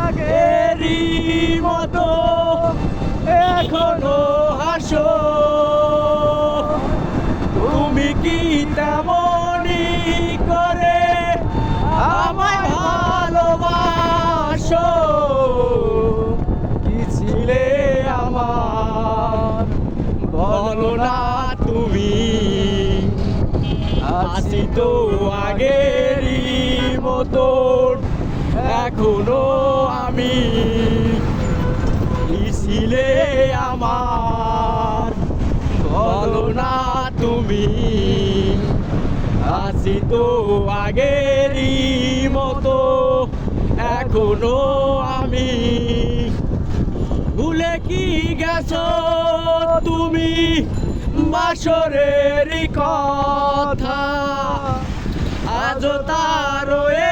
আগেরই মতো এখনো হাসো, তুমি কি তেমনি করে আমায় ভালোবাসো? কি ছিলে আমার বলো না তুমি, আছি তো আগেরই মতন এখনো আমি। কি ছিলে আমার বলো না তুমি, আছি তো আগেরই মতো এখনো আমি। ভুলে কি গেছো তুমি বাসরের কথা, আজও তার